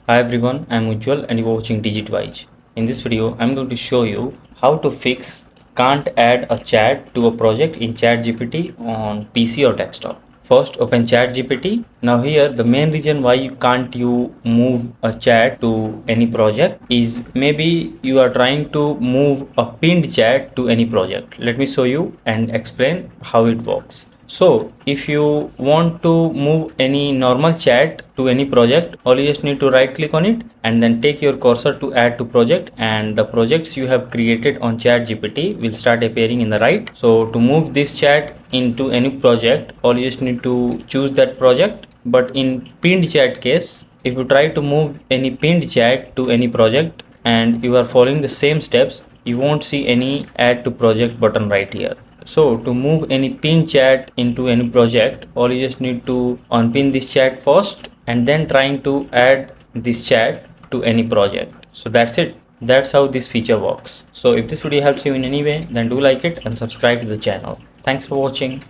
Hi everyone, I'm Ujjwal and you're watching DigitWise. In this video, I'm going to show you how to fix can't add a chat to a project in ChatGPT on PC or desktop. First, open ChatGPT. Now here, the main reason why you move a chat to any project is maybe you are trying to move a pinned chat to any project. Let me show you and explain how it works. So if you want to move any normal chat to any project, all you just need to right click on it and then take your cursor to add to project, and the projects you have created on ChatGPT will start appearing in the right. So to move this chat into any project, all you just need to choose that project. But in pinned chat case, if you try to move any pinned chat to any project and you are following the same steps, you won't see any add to project button right here. So to move any pin chat into any project, all you just need to unpin this chat first and then trying to add this chat to any project. So that's it. That's how this feature works. So if this video helps you in any way, then do like it and subscribe to the channel. Thanks for watching.